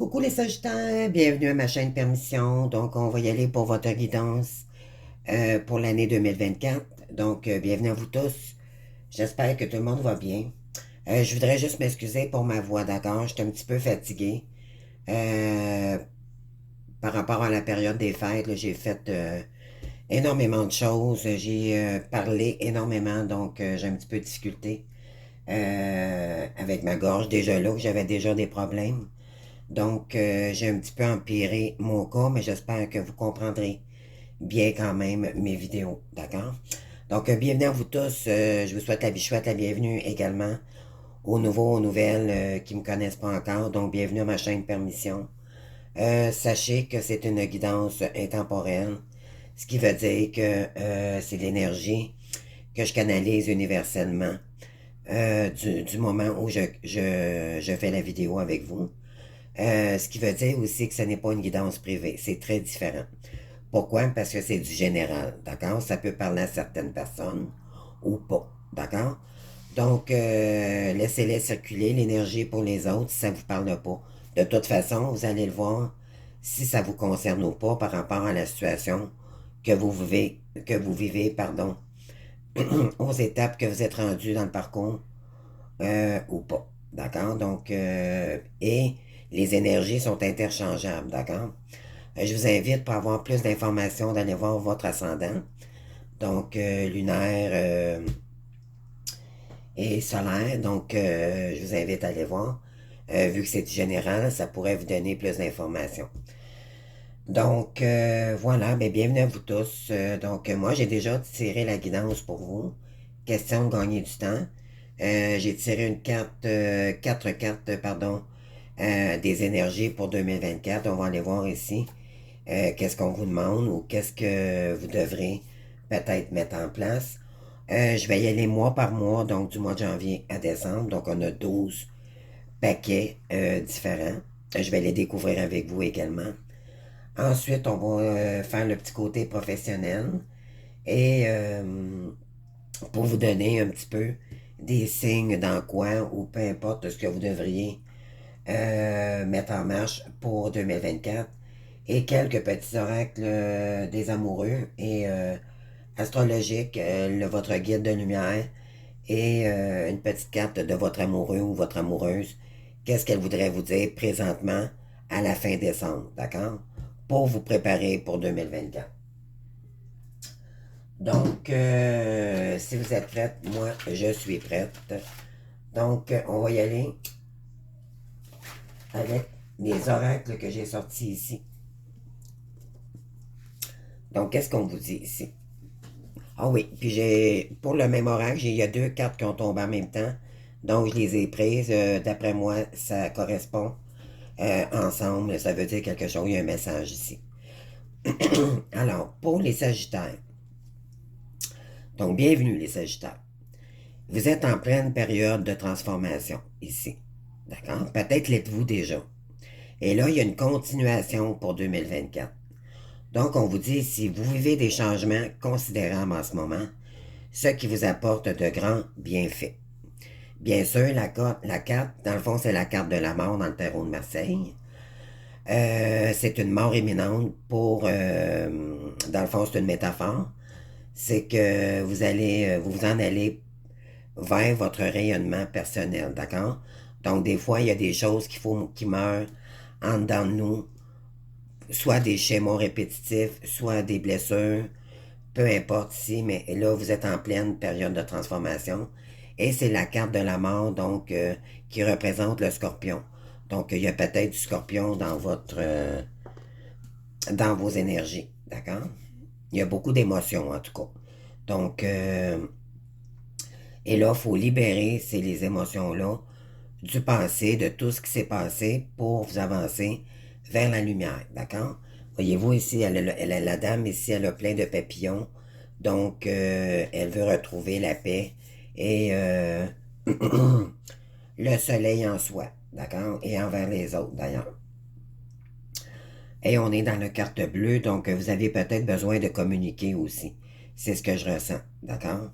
Coucou les Sagittaires, bienvenue à ma chaîne Permission. Donc, on va y aller pour votre guidance pour l'année 2024. Donc, bienvenue à vous tous. J'espère que tout le monde va bien. Je voudrais juste m'excuser pour ma voix, d'accord? Je suis un petit peu fatiguée. Euh, Par rapport à la période des fêtes, là, j'ai fait énormément de choses. J'ai parlé énormément, donc j'ai un petit peu de difficulté avec ma gorge. Déjà là, que j'avais déjà des problèmes. Donc, j'ai un petit peu empiré mon cas, mais j'espère que vous comprendrez bien quand même mes vidéos, d'accord? Donc, bienvenue à vous tous. Je vous souhaite la vie chouette, la bienvenue également aux nouveaux, aux nouvelles qui ne me connaissent pas encore. Donc, bienvenue à ma chaîne Permission. Sachez que c'est une guidance intemporelle, ce qui veut dire que c'est l'énergie que je canalise universellement du moment où je fais la vidéo avec vous. Ce qui veut dire aussi que ce n'est pas une guidance privée. C'est très différent. Pourquoi? Parce que c'est du général, d'accord? Ça peut parler à certaines personnes ou pas, d'accord? Donc, laissez-les circuler, l'énergie pour les autres, si ça ne vous parle pas. De toute façon, vous allez le voir si ça vous concerne ou pas par rapport à la situation que vous vivez, pardon, aux étapes que vous êtes rendu dans le parcours ou pas. D'accord? Donc, et les énergies sont interchangeables. D'accord? Je vous invite pour avoir plus d'informations d'aller voir votre ascendant. Donc, lunaire et solaire. Donc, je vous invite à aller voir. Vu que c'est général, ça pourrait vous donner plus d'informations. Donc, voilà, ben, bienvenue à vous tous. Donc, moi, j'ai déjà tiré la guidance pour vous. Question de gagner du temps. J'ai tiré une carte, quatre cartes, pardon, des énergies pour 2024. On va aller voir ici qu'est-ce qu'on vous demande ou qu'est-ce que vous devrez peut-être mettre en place. Je vais y aller mois par mois, donc du mois de janvier à décembre. Donc, on a 12 paquets différents. Je vais les découvrir avec vous également. Ensuite, on va faire le petit côté professionnel et pour vous donner un petit peu des signes dans quoi ou peu importe ce que vous devriez mettre en marche pour 2024 et quelques petits oracles des amoureux et astrologiques, votre guide de lumière et une petite carte de votre amoureux ou votre amoureuse. Qu'est-ce qu'elle voudrait vous dire présentement à la fin décembre, d'accord? Pour vous préparer pour 2024. Donc, si vous êtes prête, moi, je suis prête. Donc, on va y aller avec les oracles que j'ai sortis ici. Donc, qu'est-ce qu'on vous dit ici? Ah oui, puis pour le même oracle, il y a deux cartes qui ont tombé en même temps. Donc, je les ai prises. D'après moi, ça correspond ensemble. Ça veut dire quelque chose. Il y a un message ici. Alors, pour les Sagittaires. Donc, bienvenue les Sagittaires. Vous êtes en pleine période de transformation ici. D'accord? Peut-être l'êtes-vous déjà. Et là, il y a une continuation pour 2024. Donc, on vous dit, si vous vivez des changements considérables en ce moment, ce qui vous apporte de grands bienfaits. Bien sûr, la carte, dans le fond, c'est la carte de la mort dans le tarot de Marseille. C'est une mort imminente dans le fond, c'est une métaphore. C'est que vous en allez vers votre rayonnement personnel, d'accord? Donc, des fois, il y a des choses qui meurent en dedans de nous, soit des schémas répétitifs, soit des blessures, peu importe si, mais là, vous êtes en pleine période de transformation. Et c'est la carte de la mort, donc, qui représente le scorpion. Donc, il y a peut-être du scorpion dans vos énergies, d'accord? Il y a beaucoup d'émotions, en tout cas. Donc, et là, il faut libérer les émotions-là du passé, de tout ce qui s'est passé pour vous avancer vers la lumière, d'accord? Voyez-vous ici, la dame ici, elle a plein de papillons, donc elle veut retrouver la paix et le soleil en soi, d'accord? Et envers les autres, d'ailleurs. Et on est dans la carte bleue, donc vous avez peut-être besoin de communiquer aussi. C'est ce que je ressens, d'accord?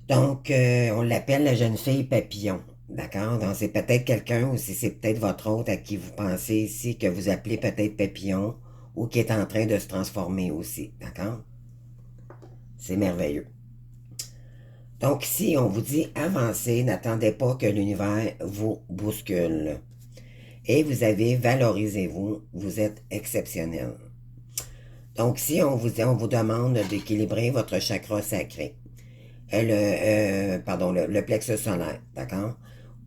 Donc, on l'appelle la jeune fille papillon. D'accord? Donc, c'est peut-être quelqu'un ou si c'est peut-être votre hôte à qui vous pensez ici, que vous appelez peut-être papillon ou qui est en train de se transformer aussi. D'accord? C'est merveilleux. Donc, ici, on vous dit avancez, n'attendez pas que l'univers vous bouscule. Et vous avez valorisez-vous, vous êtes exceptionnel. Donc, si on vous demande d'équilibrer votre chakra sacré, le plexus solaire, d'accord?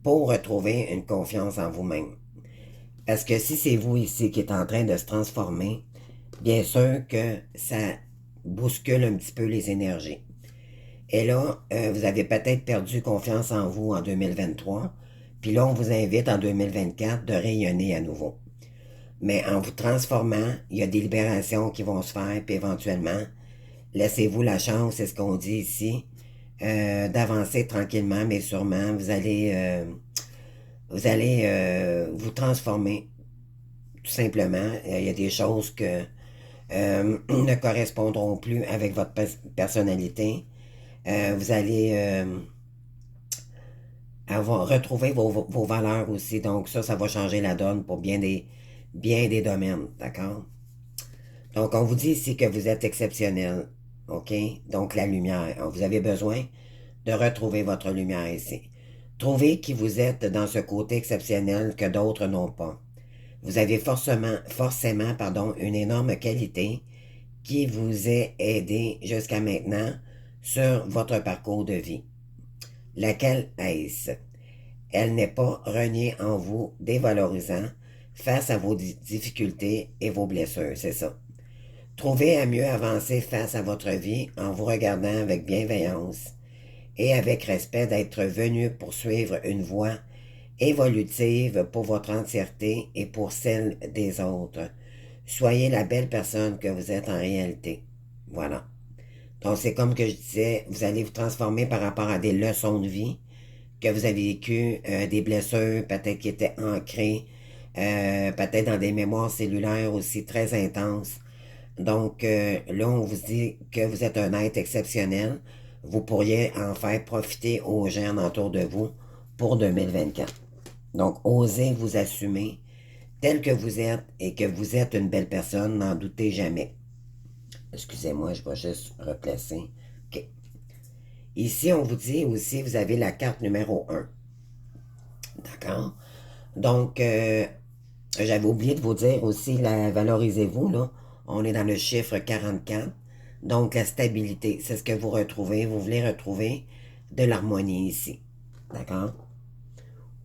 Pour retrouver une confiance en vous-même. Parce que si c'est vous ici qui êtes en train de se transformer, bien sûr que ça bouscule un petit peu les énergies. Et là, vous avez peut-être perdu confiance en vous en 2023, puis là, on vous invite en 2024 de rayonner à nouveau. Mais en vous transformant, il y a des libérations qui vont se faire, puis éventuellement, laissez-vous la chance, c'est ce qu'on dit ici, d'avancer tranquillement, mais sûrement, vous allez vous transformer, tout simplement. Il y a des choses que ne correspondront plus avec votre personnalité. Vous allez retrouver vos valeurs aussi. Donc ça va changer la donne pour bien des domaines. D'accord? Donc on vous dit ici que vous êtes exceptionnel. OK? Donc la lumière. Vous avez besoin de retrouver votre lumière ici. Trouvez qui vous êtes dans ce côté exceptionnel que d'autres n'ont pas. Vous avez forcément, une énorme qualité qui vous a aidé jusqu'à maintenant sur votre parcours de vie. Laquelle est-ce? Elle n'est pas reniée en vous, dévalorisant face à vos difficultés et vos blessures, c'est ça. Trouvez à mieux avancer face à votre vie en vous regardant avec bienveillance et avec respect d'être venu poursuivre une voie évolutive pour votre entièreté et pour celle des autres. Soyez la belle personne que vous êtes en réalité. Voilà. Donc c'est comme que je disais, vous allez vous transformer par rapport à des leçons de vie que vous avez vécues, des blessures peut-être qui étaient ancrées, peut-être dans des mémoires cellulaires aussi très intenses. Donc là, on vous dit que vous êtes un être exceptionnel. Vous pourriez en faire profiter aux gens autour de vous pour 2024. Donc, osez vous assumer tel que vous êtes et que vous êtes une belle personne, n'en doutez jamais. Excusez-moi, je vais juste replacer. OK. Ici, on vous dit aussi, vous avez la carte numéro 1. D'accord? Donc, j'avais oublié de vous dire aussi, valorisez-vous, là. On est dans le chiffre 44. Donc, la stabilité, c'est ce que vous retrouvez. Vous voulez retrouver de l'harmonie ici. D'accord?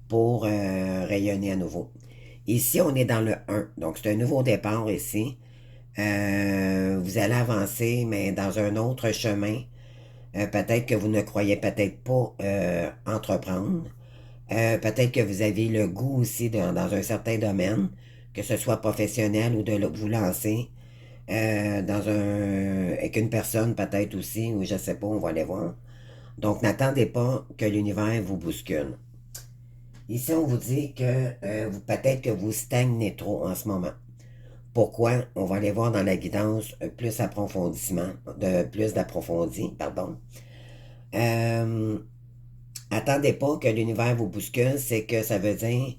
Pour rayonner à nouveau. Ici, on est dans le 1. Donc, c'est un nouveau départ ici. Vous allez avancer, mais dans un autre chemin. Peut-être que vous ne croyez peut-être pas entreprendre. Peut-être que vous avez le goût aussi dans un certain domaine, que ce soit professionnel ou de vous lancer avec une personne peut-être aussi, ou je sais pas, on va aller voir. Donc, n'attendez pas que l'univers vous bouscule. Ici, on vous dit que peut-être que vous stagnez trop en ce moment. Pourquoi? On va aller voir dans la guidance plus d'approfondi, pardon. Euh, Attendez pas que l'univers vous bouscule, c'est que ça veut dire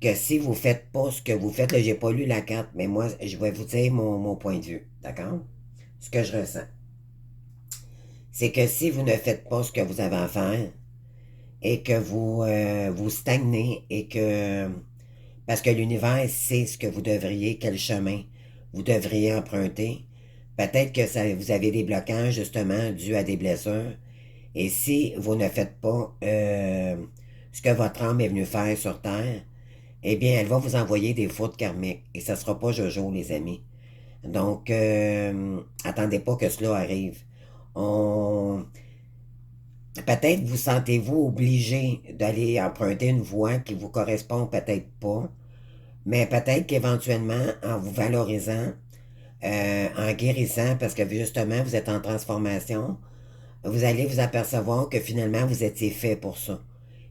que si vous faites pas ce que vous faites, là, j'ai pas lu la carte, mais moi, je vais vous dire mon point de vue, d'accord? Ce que je ressens. C'est que si vous ne faites pas ce que vous avez à faire et que vous stagnez et que parce que l'univers sait ce que vous devriez, quel chemin vous devriez emprunter. Peut-être que vous avez des blocages justement dus à des blessures. Et si vous ne faites pas ce que votre âme est venue faire sur Terre, eh bien, elle va vous envoyer des fautes karmiques. Et ça ne sera pas Jojo, les amis. Donc, attendez pas que cela arrive. On... Peut-être vous sentez-vous obligé d'aller emprunter une voie qui vous correspond peut-être pas. Mais peut-être qu'éventuellement, en vous valorisant, en guérissant, parce que justement, vous êtes en transformation, vous allez vous apercevoir que finalement, vous étiez fait pour ça.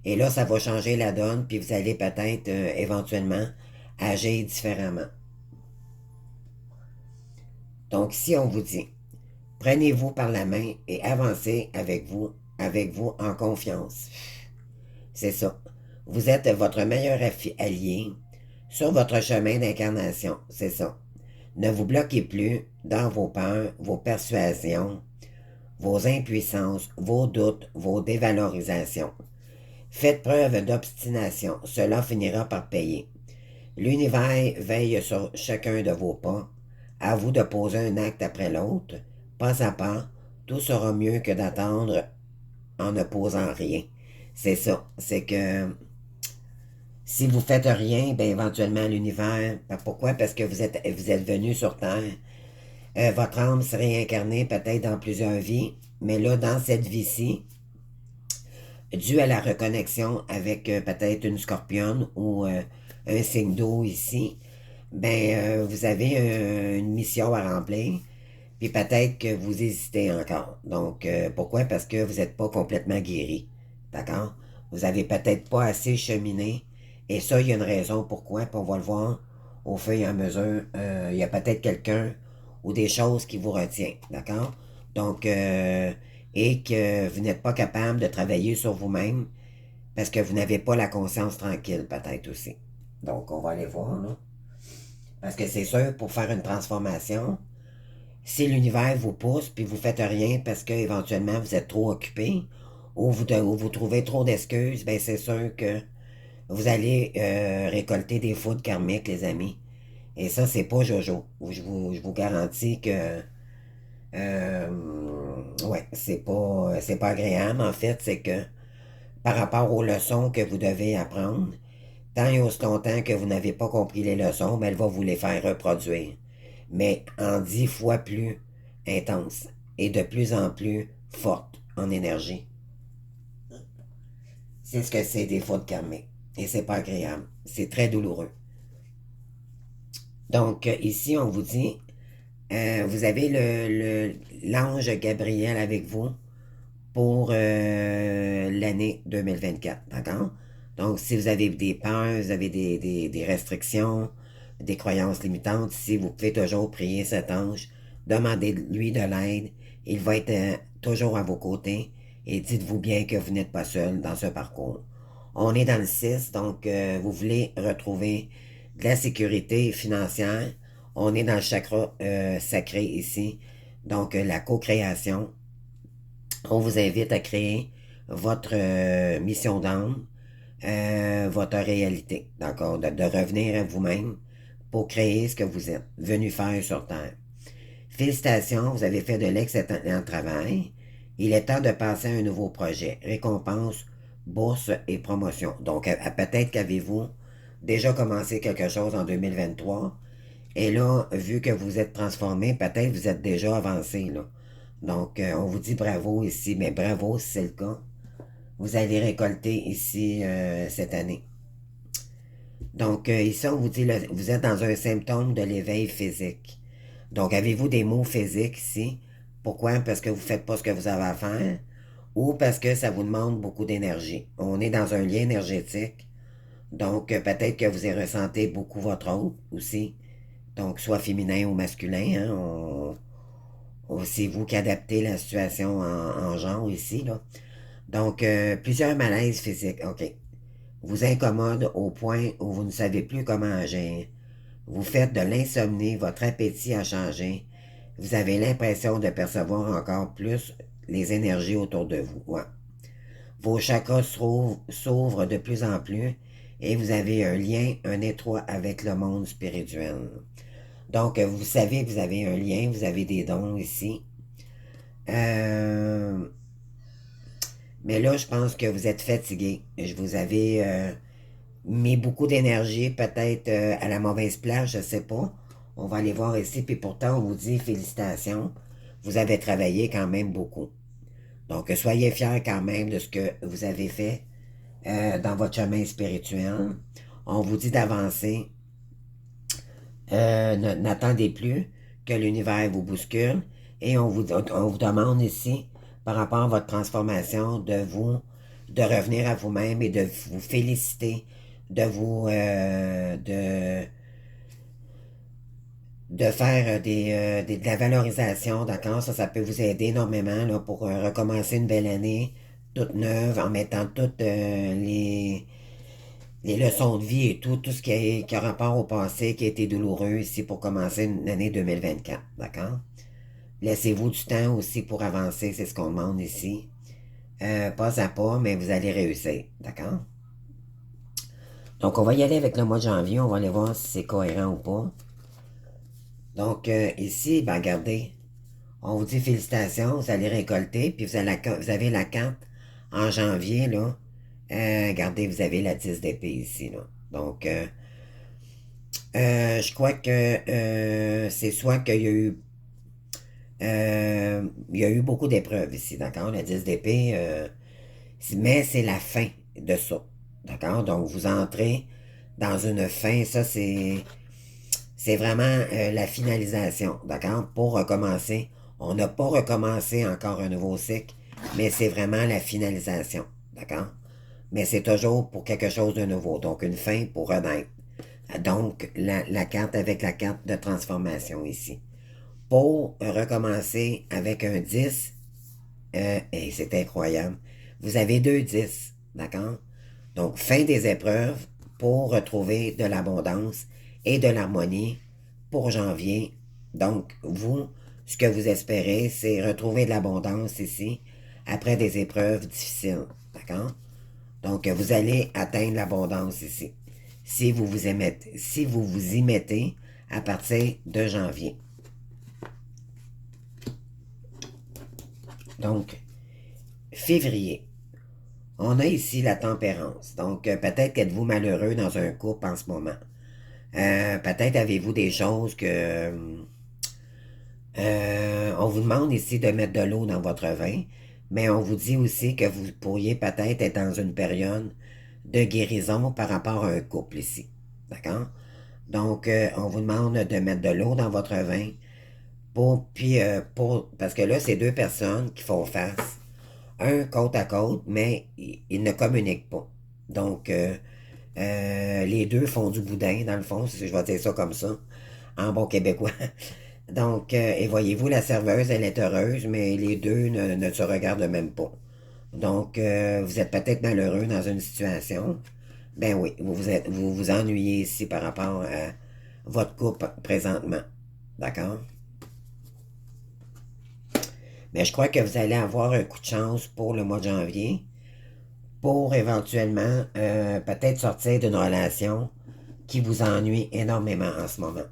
Et là, ça va changer la donne, puis vous allez peut-être éventuellement agir différemment. Donc, si on vous dit, prenez-vous par la main et avancez avec vous en confiance. C'est ça. Vous êtes votre meilleur allié sur votre chemin d'incarnation. C'est ça. Ne vous bloquez plus dans vos peurs, vos persuasions, vos impuissances, vos doutes, vos dévalorisations. Faites preuve d'obstination. Cela finira par payer. L'univers veille sur chacun de vos pas. À vous de poser un acte après l'autre, pas à pas. Tout sera mieux que d'attendre en ne posant rien. C'est ça. C'est que si vous faites rien, ben éventuellement l'univers. Pourquoi? Parce que vous êtes venu sur Terre. Votre âme s'est réincarnée peut-être dans plusieurs vies, mais là, dans cette vie-ci, dû à la reconnexion avec peut-être une scorpionne ou un signe d'eau ici, ben vous avez une mission à remplir, puis peut-être que vous hésitez encore. Donc, pourquoi? Parce que vous n'êtes pas complètement guéri. D'accord? Vous n'avez peut-être pas assez cheminé. Et ça, il y a une raison pourquoi, puis on va le voir au fur et à mesure. Il y a peut-être quelqu'un ou des choses qui vous retient. D'accord? Donc, et que vous n'êtes pas capable de travailler sur vous-même parce que vous n'avez pas la conscience tranquille, peut-être aussi. Donc, on va aller voir, là. Parce que c'est sûr, pour faire une transformation, si l'univers vous pousse puis vous faites rien parce que éventuellement vous êtes trop occupé ou vous trouvez trop d'excuses, ben c'est sûr que vous allez récolter des fautes karmiques, les amis. Et ça, c'est pas Jojo. Je vous garantis que ouais, c'est pas agréable. En fait, c'est que par rapport aux leçons que vous devez apprendre, tant et aussi longtemps que vous n'avez pas compris les leçons, ben, elle va vous les faire reproduire. Mais en 10 fois plus intense et de plus en plus forte en énergie. C'est ce que c'est des fautes karmiques. Et c'est pas agréable. C'est très douloureux. Donc, ici, on vous dit, vous avez l'ange Gabriel avec vous pour l'année 2024. D'accord? Donc, si vous avez des peurs, vous avez des restrictions, des croyances limitantes, si vous pouvez toujours prier cet ange, demandez-lui de l'aide. Il va être toujours à vos côtés et dites-vous bien que vous n'êtes pas seul dans ce parcours. On est dans le 6, donc vous voulez retrouver de la sécurité financière. On est dans le chakra sacré ici, donc la co-création. On vous invite à créer votre mission d'âme, votre réalité, d'accord? De revenir à vous-même pour créer ce que vous êtes venu faire sur Terre. Félicitations, vous avez fait de l'excellent travail. Il est temps de passer à un nouveau projet. Récompense, bourse et promotion. Donc, peut-être qu'avez-vous déjà commencé quelque chose en 2023. Et là, vu que vous êtes transformé, peut-être vous êtes déjà avancé, là. Donc, on vous dit bravo ici, mais bravo si c'est le cas. Vous allez récolter ici cette année. Donc, ici, on vous dit, vous êtes dans un symptôme de l'éveil physique. Donc, avez-vous des maux physiques ici? Pourquoi? Parce que vous ne faites pas ce que vous avez à faire ou parce que ça vous demande beaucoup d'énergie. On est dans un lien énergétique. Donc, peut-être que vous y ressentez beaucoup votre autre aussi. Donc, soit féminin ou masculin. Hein, c'est vous qui adaptez la situation en genre ici, là. Donc, plusieurs malaises physiques. OK. Vous incommode au point où vous ne savez plus comment agir. Vous faites de l'insomnie, votre appétit a changé. Vous avez l'impression de percevoir encore plus les énergies autour de vous. Ouais. Vos chakras s'ouvrent de plus en plus et vous avez un lien, un étroit avec le monde spirituel. Donc, vous savez que vous avez un lien, vous avez des dons ici. Euh, mais là, je pense que vous êtes fatigué. Je vous avais mis beaucoup d'énergie, peut-être à la mauvaise place, je ne sais pas. On va aller voir ici, puis pourtant, on vous dit félicitations. Vous avez travaillé quand même beaucoup. Donc, soyez fiers quand même de ce que vous avez fait dans votre chemin spirituel. On vous dit d'avancer. N'attendez plus que l'univers vous bouscule. Et on vous demande ici, par rapport à votre transformation, de revenir à vous-même et de vous féliciter, de faire de la valorisation, d'accord? Ça peut vous aider énormément là, pour recommencer une belle année, toute neuve, en mettant toutes les leçons de vie et tout, tout ce qui a rapport au passé, qui a été douloureux ici pour commencer une année 2024, d'accord? Laissez-vous du temps aussi pour avancer, c'est ce qu'on demande ici. Pas à pas, mais vous allez réussir, d'accord? Donc, on va y aller avec le mois de janvier, on va aller voir si c'est cohérent ou pas. Donc, ici, ben, regardez, on vous dit félicitations, vous allez récolter, puis vous avez la carte en janvier, là. Regardez, vous avez la 10 d'épée ici, là. Donc, je crois que c'est soit qu'il y a eu il y a eu beaucoup d'épreuves ici, d'accord? La 10 d'épée, mais c'est la fin de ça, d'accord? Donc, vous entrez dans une fin, ça c'est vraiment la finalisation, d'accord? Pour recommencer. On n'a pas recommencé encore un nouveau cycle, mais c'est vraiment la finalisation, d'accord? Mais c'est toujours pour quelque chose de nouveau, donc une fin pour renaître. Donc, la carte avec la carte de transformation ici. Pour recommencer avec un 10, et c'est incroyable, vous avez deux 10, d'accord? Donc, fin des épreuves pour retrouver de l'abondance et de l'harmonie pour janvier. Donc, vous, ce que vous espérez, c'est retrouver de l'abondance ici après des épreuves difficiles, d'accord? Donc, vous allez atteindre l'abondance ici. Si vous vous y mettez à partir de janvier. Donc, février. On a ici la tempérance. Donc, peut-être qu'êtes-vous malheureux dans un couple en ce moment. Peut-être avez-vous des choses que... on vous demande ici de mettre de l'eau dans votre vin, mais on vous dit aussi que vous pourriez peut-être être dans une période de guérison par rapport à un couple ici. D'accord? Donc, on vous demande de mettre de l'eau dans votre vin parce que là, c'est deux personnes qui font face, un côte à côte, mais ils ne communiquent pas. Donc, les deux font du boudin, dans le fond, si je vais dire ça comme ça, en bon québécois. Donc, et voyez-vous, la serveuse, elle est heureuse, mais les deux ne se regardent même pas. Donc, vous êtes peut-être malheureux dans une situation. Ben oui, vous vous ennuyez ici par rapport à votre couple présentement. D'accord? Mais je crois que vous allez avoir un coup de chance pour le mois de janvier pour éventuellement peut-être sortir d'une relation qui vous ennuie énormément en ce moment.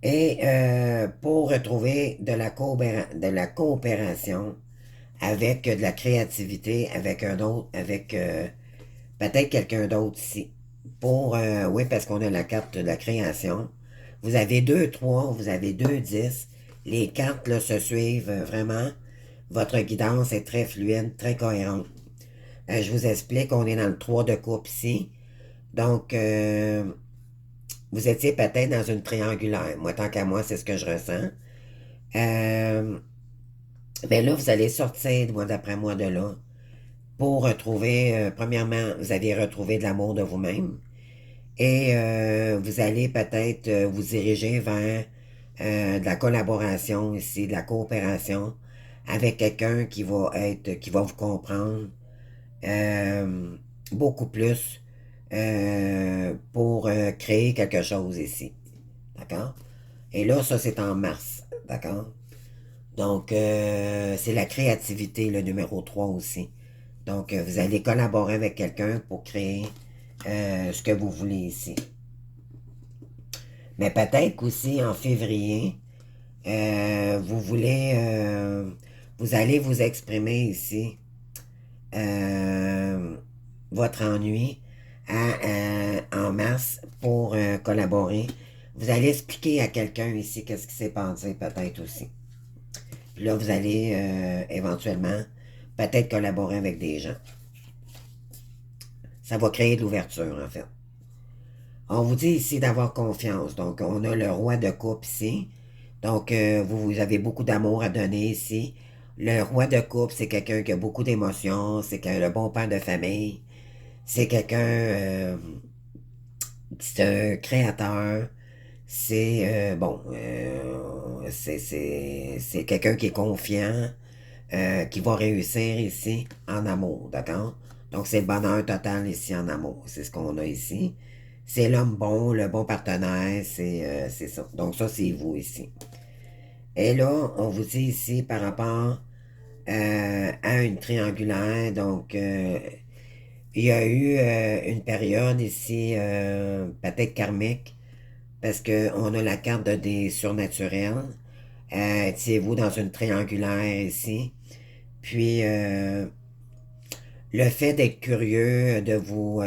Et pour retrouver de la coopération avec de la créativité, avec un autre, avec peut-être quelqu'un d'autre ici. Oui, parce qu'on a la carte de la création. Vous avez deux 3, vous avez deux 10. Les cartes là, se suivent vraiment. Votre guidance est très fluide, très cohérente. Je vous explique, on est dans le 3 de coupe ici. Donc, vous étiez peut-être dans une triangulaire. Moi, tant qu'à moi, c'est ce que je ressens. Euh, mais là, vous allez sortir, moi, d'après moi, de là, pour retrouver, premièrement, vous allez retrouver de l'amour de vous-même. Et vous allez peut-être vous diriger vers de la collaboration ici, de la coopération avec quelqu'un qui va vous comprendre euh, beaucoup plus pour créer quelque chose ici. D'accord? Et là, ça, c'est en mars. D'accord? Donc, c'est la créativité, le numéro 3 aussi. Donc, vous allez collaborer avec quelqu'un pour créer ce que vous voulez ici. Mais peut-être qu'aussi en février, vous allez vous exprimer ici euh, votre ennui en mars pour collaborer. Vous allez expliquer à quelqu'un ici qu'est-ce qui s'est passé peut-être aussi. Puis là, vous allez éventuellement peut-être collaborer avec des gens. Ça va créer de l'ouverture en fait. On vous dit ici d'avoir confiance. Donc, on a le roi de coupe ici. Donc, vous avez beaucoup d'amour à donner ici. Le roi de coupe, c'est quelqu'un qui a beaucoup d'émotions, c'est le bon père de famille, c'est quelqu'un, c'est un créateur, c'est quelqu'un qui est confiant, qui va réussir ici en amour, d'accord? Donc, c'est le bonheur total ici en amour. C'est ce qu'on a ici. C'est l'homme bon, le bon partenaire, c'est ça. Donc, ça, c'est vous ici. Et là, on vous dit ici par rapport à une triangulaire, donc il y a eu une période ici, peut-être karmique, parce qu'on a la carte des surnaturels. Étiez-vous dans une triangulaire ici. Puis, le fait d'être curieux, de vous...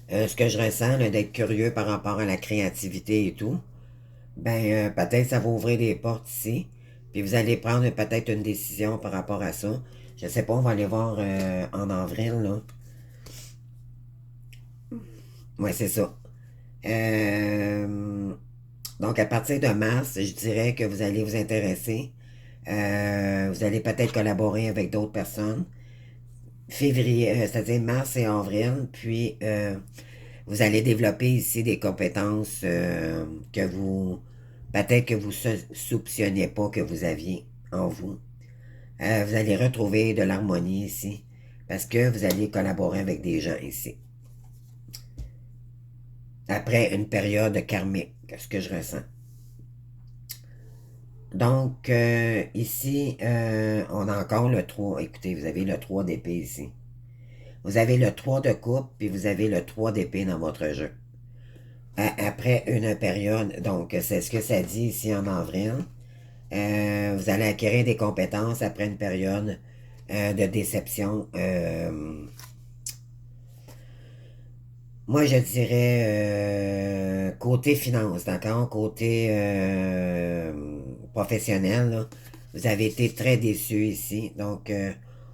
ce que je ressens, d'être curieux par rapport à la créativité et tout, ben, peut-être ça va ouvrir des portes ici. Puis vous allez prendre peut-être une décision par rapport à ça. Je sais pas, on va aller voir en avril, là. Ouais, c'est ça. Euh, donc, à partir de mars, je dirais que vous allez vous intéresser. Vous allez peut-être collaborer avec d'autres personnes. Février, c'est-à-dire mars et avril, puis vous allez développer ici des compétences que vous, peut-être que vous ne soupçonniez pas que vous aviez en vous. Vous allez retrouver de l'harmonie ici, parce que vous allez collaborer avec des gens ici. Après une période karmique, ce que je ressens. Donc, ici, on a encore le 3. Écoutez, vous avez le 3 d'épée ici. Vous avez le 3 de coupe, puis vous avez le 3 d'épée dans votre jeu. Après une période, donc c'est ce que ça dit ici en avril, vous allez acquérir des compétences après une période de déception. Moi, je dirais côté finance, d'accord? Côté professionnel, là, vous avez été très déçu ici. Donc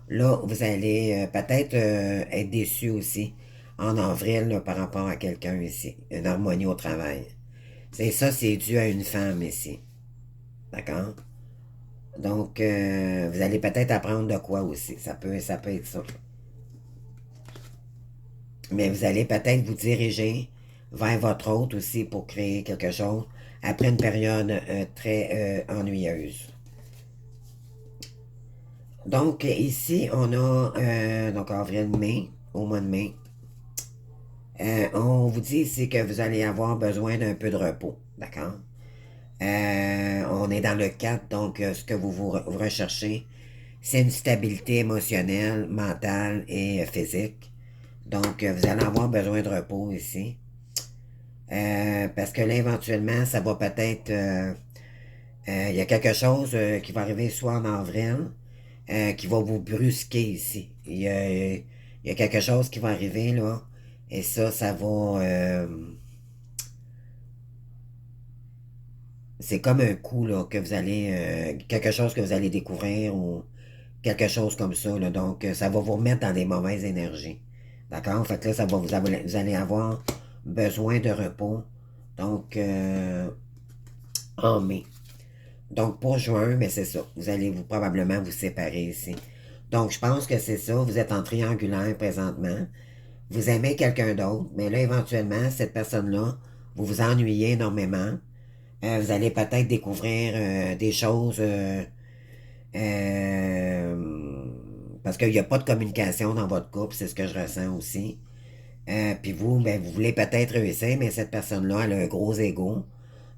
là, vous allez peut-être être déçu aussi en avril là, par rapport à quelqu'un ici. Une harmonie au travail. C'est ça, c'est dû à une femme ici. D'accord? Donc, vous allez peut-être apprendre de quoi aussi. Ça peut être ça. Mais vous allez peut-être vous diriger vers votre hôte aussi pour créer quelque chose après une période très ennuyeuse. Donc, ici, on a, donc avril-mai, au mois de mai, on vous dit ici que vous allez avoir besoin d'un peu de repos. D'accord? On est dans le 4, donc ce que vous recherchez, c'est une stabilité émotionnelle, mentale et physique. Donc, vous allez avoir besoin de repos ici. Parce que là, éventuellement, ça va peut-être... il y a quelque chose qui va arriver soit en avril, qui va vous brusquer ici. Il y a quelque chose qui va arriver, là. Et ça va... c'est comme un coup, là, que vous allez... quelque chose que vous allez découvrir ou quelque chose comme ça, là. Donc, ça va vous remettre dans des mauvaises énergies. D'accord? Fait que là, vous allez avoir besoin de repos. Donc, en mai. Donc, pour juin, mais c'est ça. Vous allez probablement vous séparer ici. Donc, je pense que c'est ça. Vous êtes en triangulaire présentement. Vous aimez quelqu'un d'autre, mais là, éventuellement, cette personne-là, vous vous ennuyez énormément. Vous allez peut-être découvrir des choses parce qu'il n'y a pas de communication dans votre couple, c'est ce que je ressens aussi. Puis vous, ben, vous voulez peut-être réussir, mais cette personne-là, elle a un gros ego.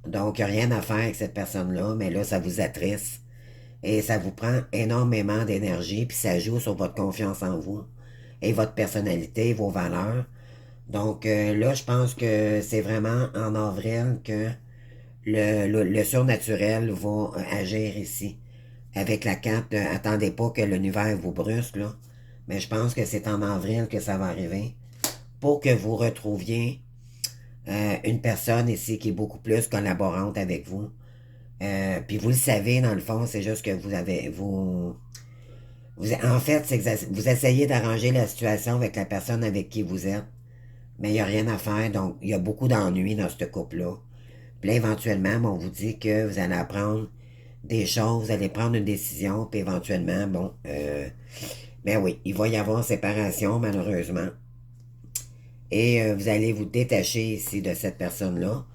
Donc, il n'y a rien à faire avec cette personne-là, mais là, ça vous attriste. Et ça vous prend énormément d'énergie, puis ça joue sur votre confiance en vous et votre personnalité, vos valeurs. Donc là, je pense que c'est vraiment en avril que le surnaturel va agir ici. Avec la carte, attendez pas que l'univers vous brusque, là. Mais je pense que c'est en avril que ça va arriver. Pour que vous retrouviez une personne ici qui est beaucoup plus collaborante avec vous. Puis vous le savez, dans le fond, c'est juste que en fait, c'est que vous essayez d'arranger la situation avec la personne avec qui vous êtes, mais il n'y a rien à faire, donc il y a beaucoup d'ennuis dans ce couple-là. Puis là, éventuellement, on vous dit que vous allez apprendre des choses, vous allez prendre une décision, puis éventuellement, bon, ben oui, il va y avoir séparation, malheureusement. Et vous allez vous détacher ici de cette personne-là,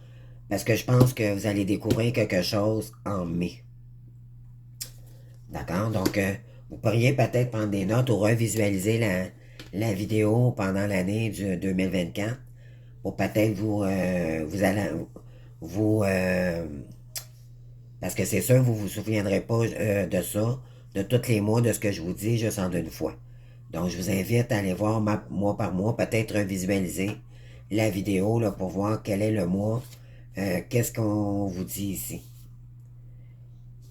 parce que je pense que vous allez découvrir quelque chose en mai. D'accord? Donc, vous pourriez peut-être prendre des notes ou revisualiser la vidéo pendant l'année du 2024 pour peut-être vous allez, vous, parce que c'est sûr, vous vous souviendrez pas de ça, de tous les mois, de ce que je vous dis, juste en une fois. Donc, je vous invite à aller voir mois par mois, peut-être visualiser la vidéo là, pour voir quel est le mois, qu'est-ce qu'on vous dit ici.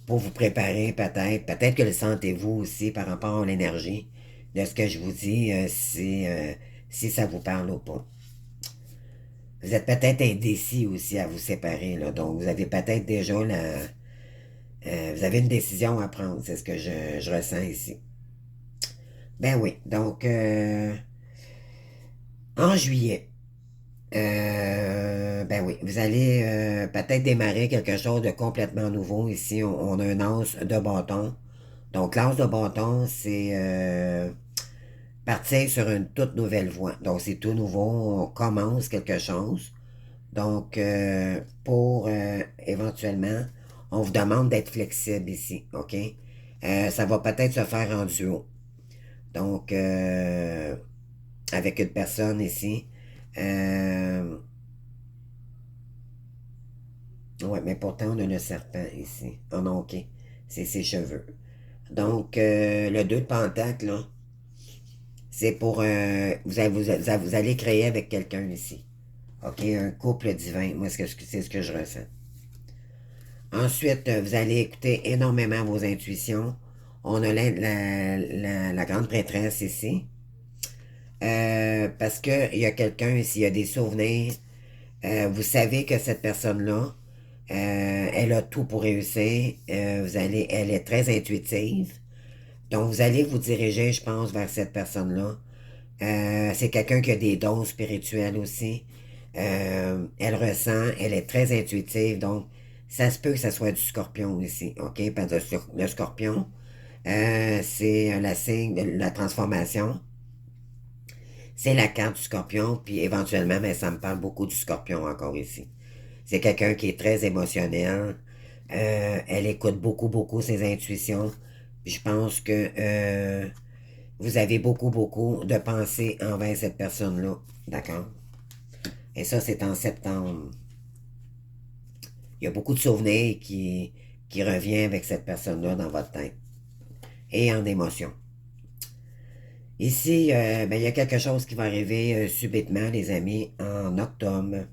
Pour vous préparer peut-être que le sentez-vous aussi par rapport à l'énergie de ce que je vous dis, si ça vous parle ou pas. Vous êtes peut-être indécis aussi à vous séparer, là, donc vous avez peut-être déjà vous avez une décision à prendre, c'est ce que je ressens ici. Ben oui, donc en juillet, ben oui, vous allez peut-être démarrer quelque chose de complètement nouveau. Ici, on a un as de bâton. Donc, l'as de bâton, c'est partir sur une toute nouvelle voie. Donc, c'est tout nouveau, on commence quelque chose. Donc, pour éventuellement, on vous demande d'être flexible ici, OK? Ça va peut-être se faire en duo. Donc, avec une personne ici. Ouais, mais pourtant, on a le serpent ici. Oh non, OK. C'est ses cheveux. Donc, le 2 de pentacle, là, c'est pour... vous allez créer avec quelqu'un ici. OK? Un couple divin. Moi, c'est ce que je ressens. Ensuite, vous allez écouter énormément vos intuitions. On a la grande prêtresse ici. Parce qu'il y a quelqu'un ici, il y a des souvenirs. Vous savez que cette personne-là, elle a tout pour réussir. Elle est très intuitive. Donc, vous allez vous diriger, je pense, vers cette personne-là. C'est quelqu'un qui a des dons spirituels aussi. Elle ressent, elle est très intuitive. Donc, ça se peut que ce soit du scorpion ici. OK? Parce que le scorpion, c'est la signe de la transformation. C'est la carte du scorpion. Puis, éventuellement, mais ça me parle beaucoup du scorpion encore ici. C'est quelqu'un qui est très émotionnel. Elle écoute beaucoup, beaucoup ses intuitions. Je pense que vous avez beaucoup, beaucoup de pensées envers cette personne-là. D'accord? Et ça, c'est en septembre. Il y a beaucoup de souvenirs qui reviennent avec cette personne-là dans votre tête. Et en émotion. Ici, ben, il y a quelque chose qui va arriver subitement, les amis, en octobre.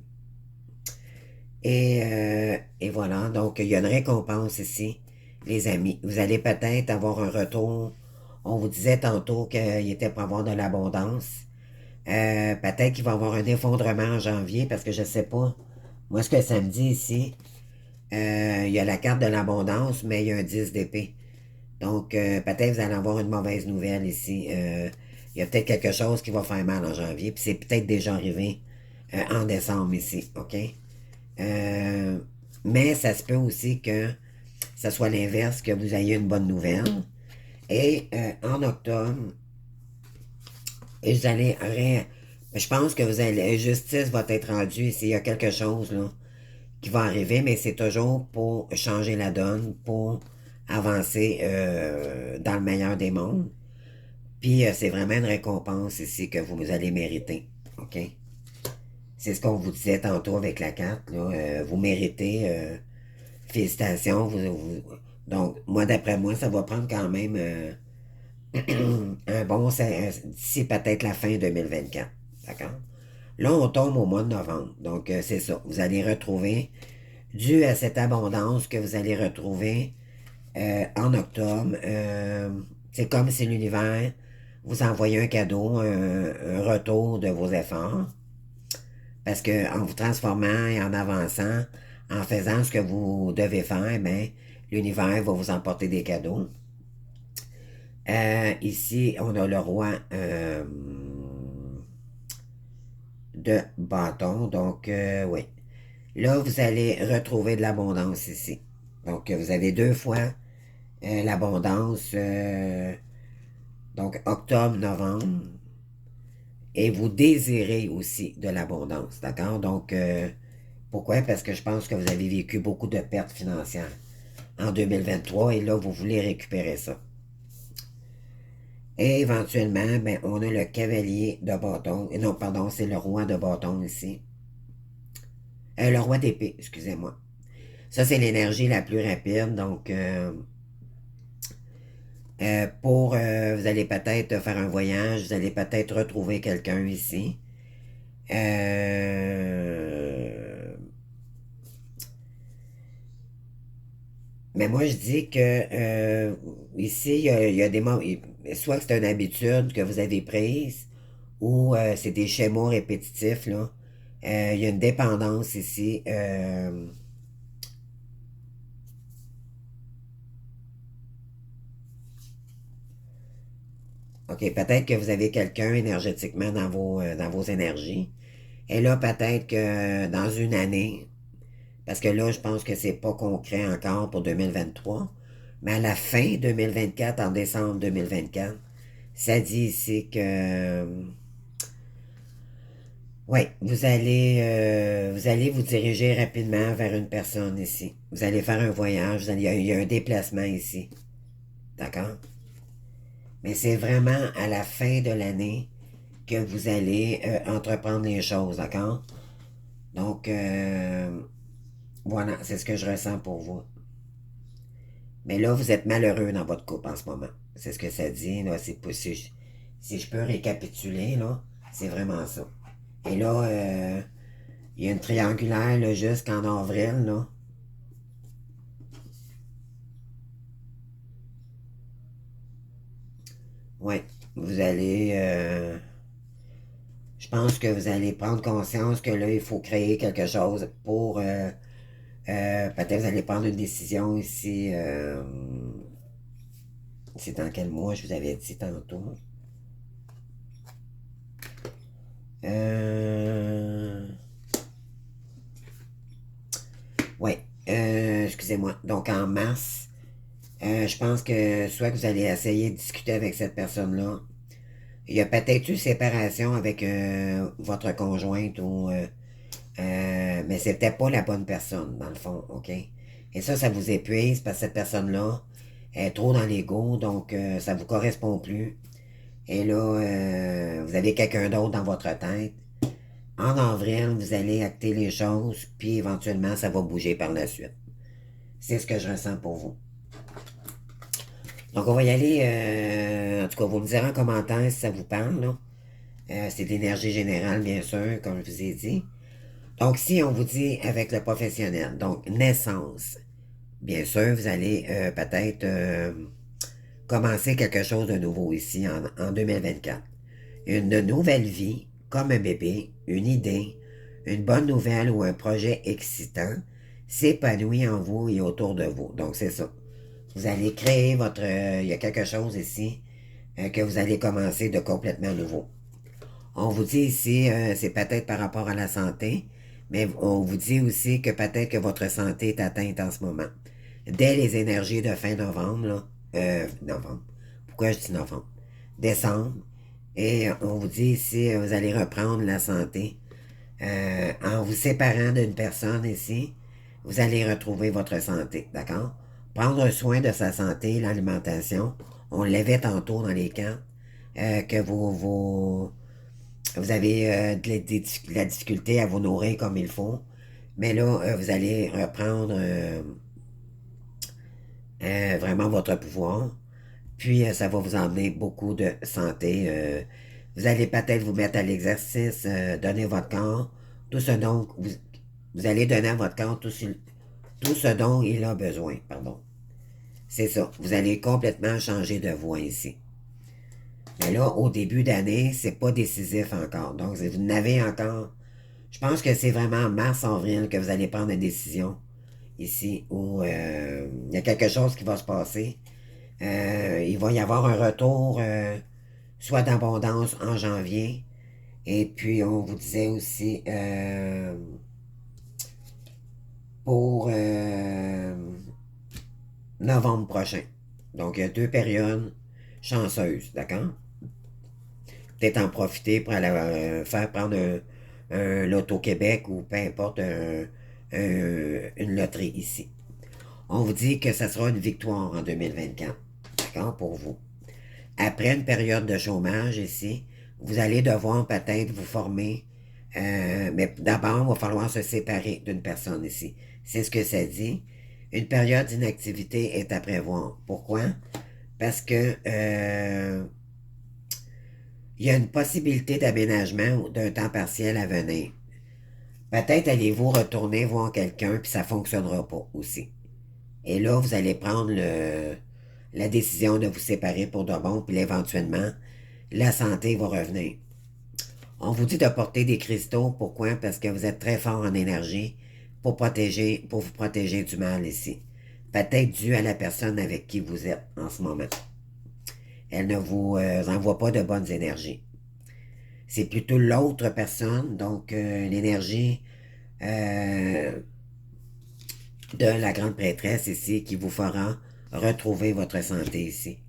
Et voilà, donc il y a une récompense ici, les amis. Vous allez peut-être avoir un retour. On vous disait tantôt qu'il était pour avoir de l'abondance. Peut-être qu'il va y avoir un effondrement en janvier parce que je ne sais pas. Moi, ce que ça me dit ici, il y a la carte de l'abondance, mais il y a un 10 d'épée. Donc, peut-être vous allez avoir une mauvaise nouvelle ici. Il y a peut-être quelque chose qui va faire mal en janvier, puis c'est peut-être déjà arrivé en décembre ici, OK? Euh, mais ça se peut aussi que ça soit l'inverse, que vous ayez une bonne nouvelle. Et en octobre, vous allez... Je pense que vous allez... Justice va être rendue ici. Il y a quelque chose là, qui va arriver, mais c'est toujours pour changer la donne, pour avancer dans le meilleur des mondes. Puis c'est vraiment une récompense ici que vous allez mériter. OK? C'est ce qu'on vous disait tantôt avec la carte. Là. Vous méritez. Félicitations. Donc, moi, d'après moi, ça va prendre quand même un bon. D'ici peut-être la fin 2024. D'accord? Là, on tombe au mois de novembre. Donc, c'est ça. Vous allez retrouver, dû à cette abondance que vous allez retrouver en octobre, c'est comme si l'univers vous envoyait un cadeau, un retour de vos efforts. Parce que en vous transformant et en avançant, en faisant ce que vous devez faire, ben, l'univers va vous emporter des cadeaux. Ici, on a le roi de bâton. Donc, oui. Là, vous allez retrouver de l'abondance ici. Donc, vous avez deux fois l'abondance. Donc, octobre, novembre. Et vous désirez aussi de l'abondance. D'accord? Donc, pourquoi? Parce que je pense que vous avez vécu beaucoup de pertes financières. en 2023 et là, vous voulez récupérer ça. Et éventuellement, ben, on a le cavalier de bâton. Et non, pardon, c'est le roi de bâton ici. Le roi d'épée, excusez-moi. Ça, c'est l'énergie la plus rapide. Donc, vous allez peut-être faire un voyage, vous allez peut-être retrouver quelqu'un ici. Mais moi, je dis que ici, il y a des moments, soit que c'est une habitude que vous avez prise, ou c'est des schémas répétitifs, là. Il y a une dépendance ici. OK, peut-être que vous avez quelqu'un énergétiquement dans vos énergies. Et là, peut-être que dans une année, parce que là, je pense que c'est pas concret encore pour 2023, mais à la fin 2024, en décembre 2024, ça dit ici que oui, vous allez vous diriger rapidement vers une personne ici. Vous allez faire un voyage, il y a un déplacement ici. D'accord? Mais c'est vraiment à la fin de l'année que vous allez entreprendre les choses, d'accord? Donc, voilà, c'est ce que je ressens pour vous. Mais là, vous êtes malheureux dans votre couple en ce moment. C'est ce que ça dit, là. Si je peux récapituler, là, c'est vraiment ça. Et là, il y a une triangulaire, là, jusqu'en avril, là. Ouais, vous allez... je pense que vous allez prendre conscience que là, il faut créer quelque chose pour... peut-être vous allez prendre une décision ici. C'est dans quel mois, je vous avais dit tantôt. Euh, ouais, excusez-moi. Donc en mars, je pense que soit que vous allez essayer de discuter avec cette personne-là. Il y a peut-être eu séparation avec votre conjointe ou mais c'est peut-être pas la bonne personne, dans le fond, OK? Et ça vous épuise parce que cette personne-là est trop dans l'ego, donc ça vous correspond plus. Et là, vous avez quelqu'un d'autre dans votre tête. En avril, vous allez acter les choses, puis éventuellement, ça va bouger par la suite. C'est ce que je ressens pour vous. Donc, on va y aller. En tout cas, vous me direz en commentaire si ça vous parle, là. C'est de l'énergie générale, bien sûr, comme je vous ai dit. Donc, si on vous dit avec le professionnel, donc naissance, bien sûr, vous allez peut-être commencer quelque chose de nouveau ici en 2024. Une nouvelle vie, comme un bébé, une idée, une bonne nouvelle ou un projet excitant s'épanouit en vous et autour de vous. Donc, c'est ça. Vous allez créer votre... il y a quelque chose ici que vous allez commencer de complètement nouveau. On vous dit ici, c'est peut-être par rapport à la santé, mais on vous dit aussi que peut-être que votre santé est atteinte en ce moment. Dès les énergies de fin novembre, là, novembre, pourquoi je dis novembre? Décembre, et on vous dit ici, vous allez reprendre la santé. En vous séparant d'une personne ici, vous allez retrouver votre santé, d'accord? Prendre soin de sa santé, l'alimentation, on l'avait tantôt dans les camps, que vous avez de la difficulté à vous nourrir comme il faut. Mais là, vous allez reprendre vraiment votre pouvoir. Puis, ça va vous emmener beaucoup de santé. Vous allez peut-être vous mettre à l'exercice, donner votre corps, tout ce dont vous allez donner à votre corps tout ce dont il a besoin. Pardon. C'est ça. Vous allez complètement changer de voie ici. Mais là, au début d'année, c'est pas décisif encore. Donc, vous n'avez encore. Je pense que c'est vraiment en mars-avril que vous allez prendre une décision ici où il y a quelque chose qui va se passer. Il va y avoir un retour soit d'abondance en janvier. Et puis, on vous disait aussi pour novembre prochain. Donc, il y a deux périodes chanceuses, d'accord? Peut-être en profiter pour aller faire prendre un loto Québec ou peu importe une loterie ici. On vous dit que ça sera une victoire en 2024. D'accord, pour vous. Après une période de chômage ici, vous allez devoir peut-être vous former. Mais d'abord, il va falloir se séparer d'une personne ici. C'est ce que ça dit. Une période d'inactivité est à prévoir. Pourquoi? Parce que il y a une possibilité d'aménagement ou d'un temps partiel à venir. Peut-être allez-vous retourner voir quelqu'un puis ça ne fonctionnera pas aussi. Et là, vous allez prendre la décision de vous séparer pour de bon, puis éventuellement, la santé va revenir. On vous dit de porter des cristaux. Pourquoi? Parce que vous êtes très fort en énergie pour vous protéger du mal ici. Peut-être dû à la personne avec qui vous êtes en ce moment. Elle ne vous envoie pas de bonnes énergies. C'est plutôt l'autre personne, donc l'énergie euh, de la grande prêtresse ici qui vous fera retrouver votre santé ici.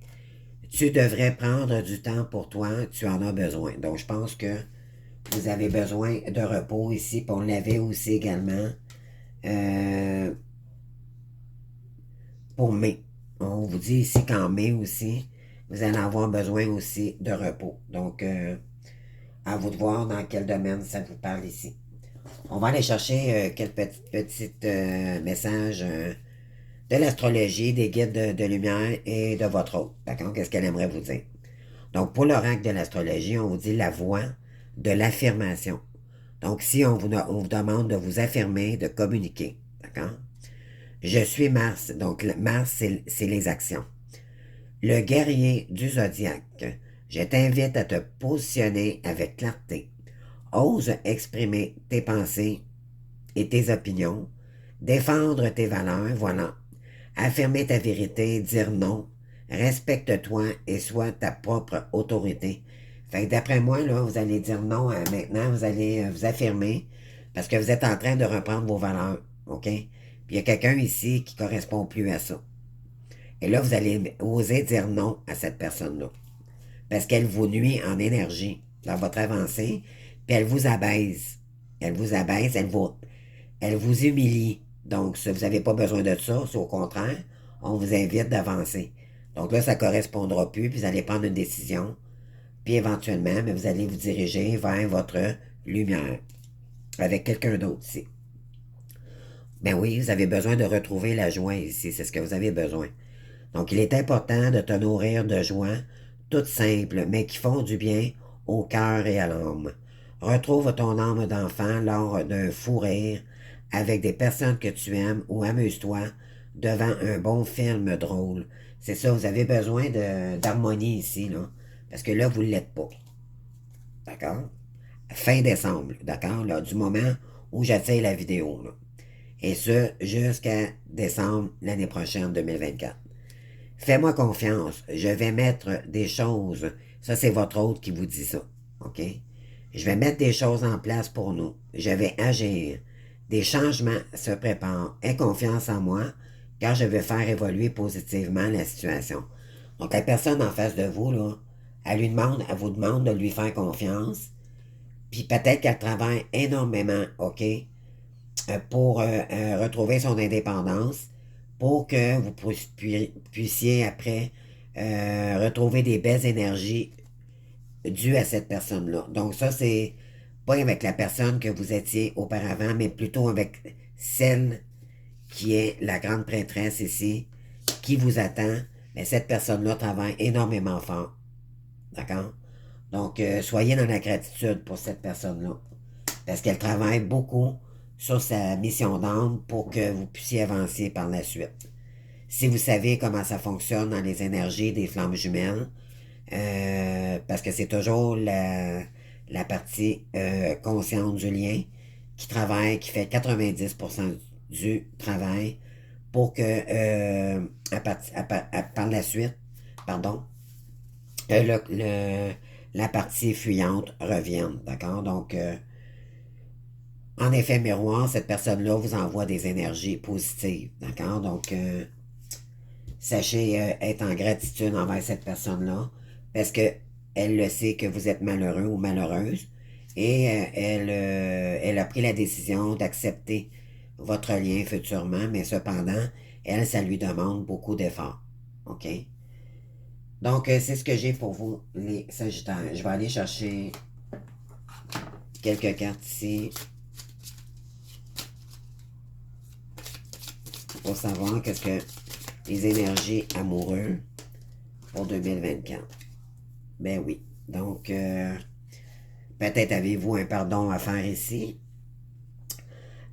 Tu devrais prendre du temps pour toi, tu en as besoin. Donc je pense que vous avez besoin de repos ici, puis on l'avait aussi également euh, pour mai. On vous dit ici qu'en mai aussi, vous allez avoir besoin aussi de repos. Donc, à vous de voir dans quel domaine ça vous parle ici. On va aller chercher quelques petits messages de l'astrologie, des guides de lumière et de votre hôte. D'accord? Qu'est-ce qu'elle aimerait vous dire? Donc, pour l'oracle de l'astrologie, on vous dit la voix de l'affirmation. Donc, si on vous demande de vous affirmer, de communiquer, d'accord? Je suis Mars. Donc, Mars, c'est les actions. Le guerrier du zodiaque. Je t'invite à te positionner avec clarté. Ose exprimer tes pensées et tes opinions. Défendre tes valeurs, voilà. Affirmer ta vérité, dire non. Respecte-toi et sois ta propre autorité. Fait que d'après moi, là, vous allez dire non maintenant, vous allez vous affirmer parce que vous êtes en train de reprendre vos valeurs. OK? Puis il y a quelqu'un ici qui ne correspond plus à ça. Et là, vous allez oser dire non à cette personne-là. Parce qu'elle vous nuit en énergie dans votre avancée, puis elle vous abaisse. Elle vous abaisse, elle vous humilie. Donc, vous n'avez pas besoin de ça, c'est au contraire, on vous invite d'avancer. Donc là, ça ne correspondra plus, puis vous allez prendre une décision, puis éventuellement, mais vous allez vous diriger vers votre lumière, avec quelqu'un d'autre ici. Ben oui, vous avez besoin de retrouver la joie ici, c'est ce que vous avez besoin. Donc, il est important de te nourrir de joie, toutes simples, mais qui font du bien au cœur et à l'âme. Retrouve ton âme d'enfant lors d'un fou rire avec des personnes que tu aimes ou amuse-toi devant un bon film drôle. C'est ça, vous avez besoin d'harmonie ici, là. Parce que là, vous ne l'êtes pas. D'accord? Fin décembre, d'accord? Là, du moment où j'essaie la vidéo, là. Et ce, jusqu'à décembre l'année prochaine, 2024. Fais-moi confiance, je vais mettre des choses. Ça, c'est votre hôte qui vous dit ça. OK? Je vais mettre des choses en place pour nous. Je vais agir. Des changements se préparent. Aie confiance en moi, car je vais faire évoluer positivement la situation. Donc, la personne en face de vous, là, elle vous demande de lui faire confiance. Puis peut-être qu'elle travaille énormément, OK? Pour retrouver son indépendance, pour que vous puissiez après retrouver des belles énergies dues à cette personne-là. Donc ça, c'est pas avec la personne que vous étiez auparavant, mais plutôt avec celle qui est la grande prêtresse ici, qui vous attend. Mais cette personne-là travaille énormément fort. D'accord? Donc, soyez dans la gratitude pour cette personne-là. Parce qu'elle travaille beaucoup sur sa mission d'âme pour que vous puissiez avancer par la suite. Si vous savez comment ça fonctionne dans les énergies des flammes jumelles, parce que c'est toujours la partie consciente du lien qui travaille, qui fait 90% du travail pour que par la suite, pardon, la partie fuyante revienne. D'accord? Donc, en effet miroir, cette personne-là vous envoie des énergies positives. D'accord? Donc, sachez être en gratitude envers cette personne-là parce que elle le sait que vous êtes malheureux ou malheureuse et elle a pris la décision d'accepter votre lien futurement, mais cependant, elle, ça lui demande beaucoup d'efforts. OK? Donc, c'est ce que j'ai pour vous, les Sagittaires. Je vais aller chercher quelques cartes ici pour savoir qu'est-ce que les énergies amoureuses pour 2024. Ben oui. Donc, peut-être avez-vous un pardon à faire ici.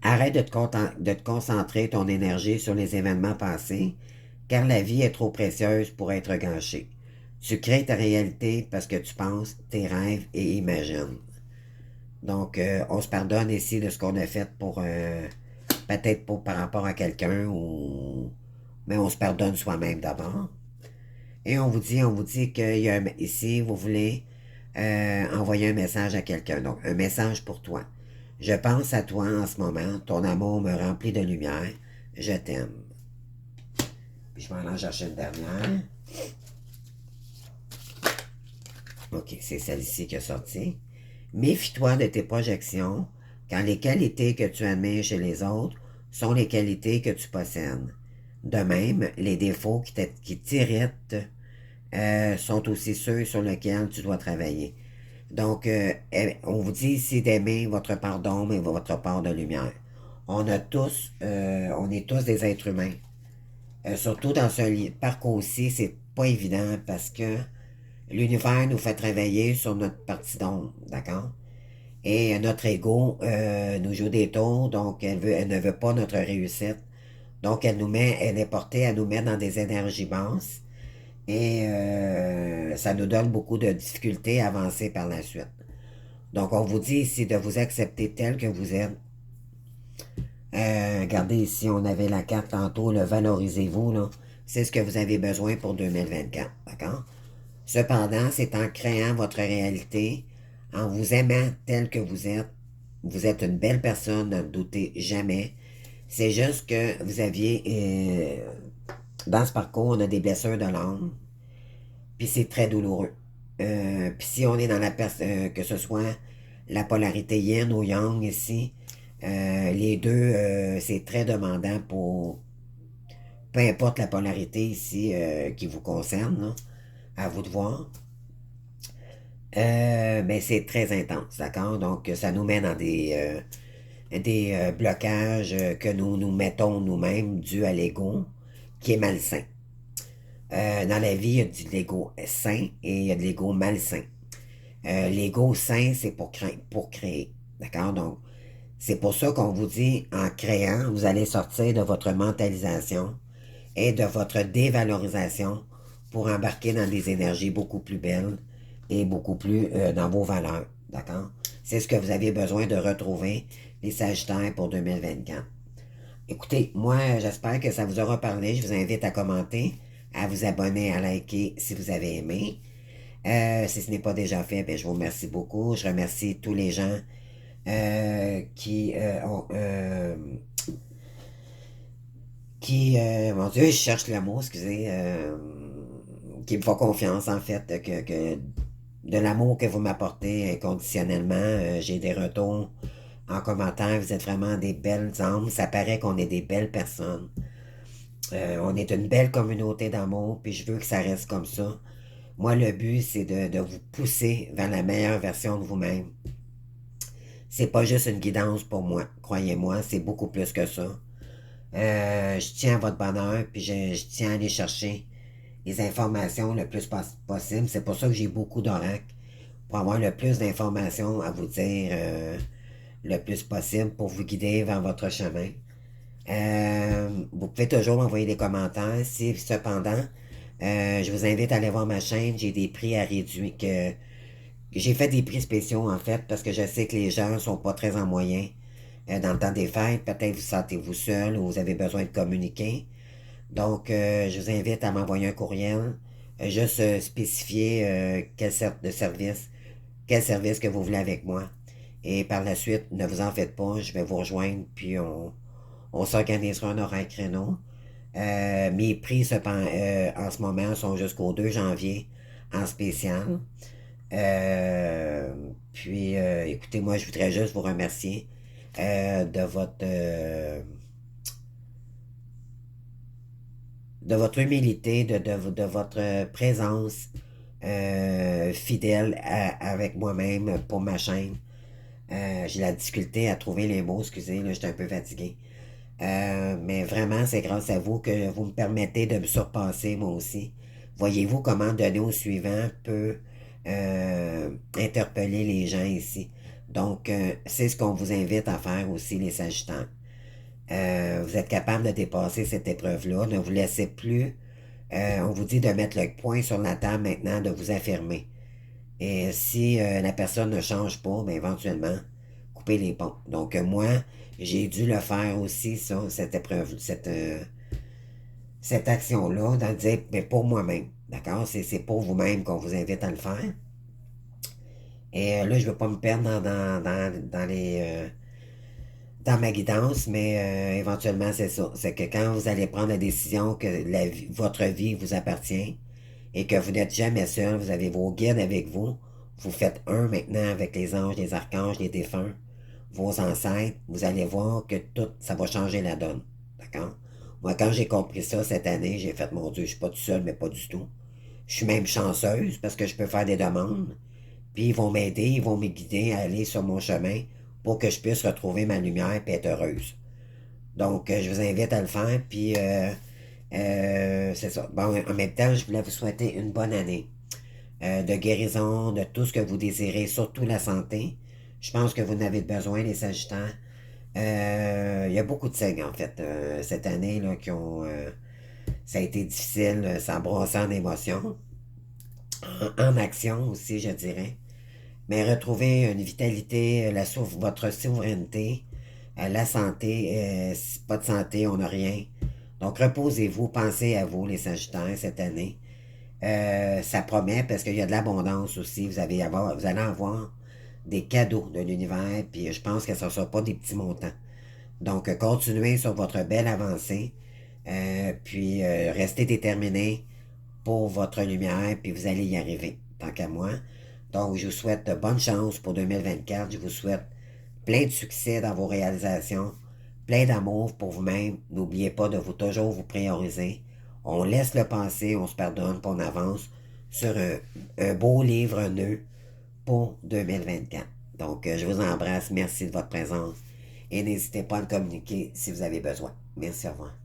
Arrête de te concentrer ton énergie sur les événements passés, car la vie est trop précieuse pour être gâchée. Tu crées ta réalité parce que tu penses, tes rêves et imagines. Donc, on se pardonne ici de ce qu'on a fait pour, peut-être pour par rapport à quelqu'un, ou mais on se pardonne soi-même d'abord. Et on vous dit qu'il y a ici, vous voulez envoyer un message à quelqu'un. Donc, un message pour toi. Je pense à toi en ce moment. Ton amour me remplit de lumière. Je t'aime. Puis je vais aller en chercher une dernière. OK, c'est celle-ci qui est sortie. Méfie-toi de tes projections, car les qualités que tu admires chez les autres sont les qualités que tu possèdes. De même, les défauts qui t'irritent sont aussi ceux sur lesquels tu dois travailler. Donc, on vous dit ici d'aimer votre pardon, mais votre part de lumière. On est tous des êtres humains. Surtout dans ce parcours-ci, c'est pas évident parce que l'univers nous fait travailler sur notre partie d'ombre, d'accord? Et notre ego nous joue des tours, donc elle ne veut pas notre réussite. Donc elle est portée à nous mettre dans des énergies basses et ça nous donne beaucoup de difficultés à avancer par la suite. Donc on vous dit ici de vous accepter tel que vous êtes. Regardez ici, on avait la carte tantôt, le valorisez-vous, là. C'est ce que vous avez besoin pour 2024, d'accord? Cependant, c'est en créant votre réalité, en vous aimant tel que vous êtes une belle personne, ne doutez jamais. C'est juste que vous aviez, dans ce parcours, on a des blessures de l'âme, puis c'est très douloureux. Puis si on est dans que ce soit la polarité yin ou yang ici, les deux, c'est très demandant pour peu importe la polarité ici qui vous concerne, là, à vous de voir. Mais c'est très intense, d'accord? Donc, ça nous met dans des blocages que nous nous mettons nous-mêmes dus à l'ego, qui est malsain. Dans la vie, il y a de l'ego sain et il y a de l'ego malsain. L'ego sain, c'est pour créer, d'accord? Donc, c'est pour ça qu'on vous dit, en créant, vous allez sortir de votre mentalisation et de votre dévalorisation pour embarquer dans des énergies beaucoup plus belles et beaucoup plus dans vos valeurs. D'accord? C'est ce que vous avez besoin de retrouver, les Sagittaires, pour 2024. Écoutez, moi, j'espère que ça vous aura parlé. Je vous invite à commenter, à vous abonner, à liker si vous avez aimé. Si ce n'est pas déjà fait, ben, je vous remercie beaucoup. Je remercie tous les gens mon Dieu, je cherche le mot, excusez, qui me font confiance, en fait, que de l'amour que vous m'apportez inconditionnellement. J'ai des retours en commentaire. Vous êtes vraiment des belles âmes. Ça paraît qu'on est des belles personnes. On est une belle communauté d'amour, puis je veux que ça reste comme ça. Moi, le but, c'est de vous pousser vers la meilleure version de vous-même. C'est pas juste une guidance pour moi. Croyez-moi, c'est beaucoup plus que ça. Je tiens à votre bonheur, puis je tiens à aller chercher les informations le plus possible. C'est pour ça que j'ai beaucoup d'oracles, pour avoir le plus d'informations à vous dire le plus possible pour vous guider vers votre chemin. Vous pouvez toujours m'envoyer des commentaires. Si cependant, je vous invite à aller voir ma chaîne. J'ai des prix à réduire. J'ai fait des prix spéciaux en fait parce que je sais que les gens sont pas très en moyen dans le temps des fêtes. Peut-être vous sentez-vous seul ou vous avez besoin de communiquer. Donc, je vous invite à m'envoyer un courriel. Juste spécifier quel service que vous voulez avec moi. Et par la suite, ne vous en faites pas, je vais vous rejoindre, puis on s'organisera un horaire créneau. Mes prix en ce moment sont jusqu'au 2 janvier en spécial. Puis, écoutez, moi, je voudrais juste vous remercier de votre de votre humilité, de votre présence fidèle avec moi-même pour ma chaîne. J'ai la difficulté à trouver les mots, excusez, là, j'étais un peu fatigué. Mais vraiment, c'est grâce à vous que vous me permettez de me surpasser moi aussi. Voyez-vous comment donner au suivant peut interpeller les gens ici. Donc, c'est ce qu'on vous invite à faire aussi, les Sagittaires. Vous êtes capable de dépasser cette épreuve-là. Ne vous laissez plus. On vous dit de mettre le point sur la table maintenant, de vous affirmer. Et si la personne ne change pas, bien, éventuellement, coupez les ponts. Donc, moi, j'ai dû le faire aussi, ça, cette épreuve, cette action-là, dans le dire, mais pour moi-même. D'accord? C'est pour vous-même qu'on vous invite à le faire. Et là, je ne veux pas me perdre dans ma guidance, mais éventuellement, c'est ça. C'est que quand vous allez prendre la décision que votre vie vous appartient et que vous n'êtes jamais seul, vous avez vos guides avec vous, vous faites un maintenant avec les anges, les archanges, les défunts, vos ancêtres, vous allez voir que tout, ça va changer la donne. D'accord? Moi, quand j'ai compris ça cette année, j'ai fait, mon Dieu, je suis pas tout seul, mais pas du tout. Je suis même chanceuse parce que je peux faire des demandes. Puis ils vont m'aider, ils vont me guider à aller sur mon chemin pour que je puisse retrouver ma lumière et être heureuse. Donc, je vous invite à le faire. Puis, c'est ça. Bon, en même temps, je voulais vous souhaiter une bonne année de guérison, de tout ce que vous désirez, surtout la santé. Je pense que vous en avez besoin, les Sagittaires. Il y a beaucoup de signes, en fait, cette année, là, qui ont... ça a été difficile, ça a brassé en émotions, en action aussi, je dirais. Mais retrouver une vitalité, votre souveraineté, la santé, pas de santé, on n'a rien. Donc reposez-vous, pensez à vous, les Sagittaires, cette année. Ça promet parce qu'il y a de l'abondance aussi. Vous allez avoir des cadeaux de l'univers, puis je pense que ce ne sera pas des petits montants. Donc, continuez sur votre belle avancée, puis restez déterminés pour votre lumière, puis vous allez y arriver, tant qu'à moi. Donc, je vous souhaite de bonnes chances pour 2024. Je vous souhaite plein de succès dans vos réalisations, plein d'amour pour vous-même. N'oubliez pas de vous toujours vous prioriser. On laisse le passé, on se pardonne, puis on avance sur un beau livre neuf pour 2024. Donc, je vous embrasse. Merci de votre présence. Et n'hésitez pas à me communiquer si vous avez besoin. Merci, au revoir.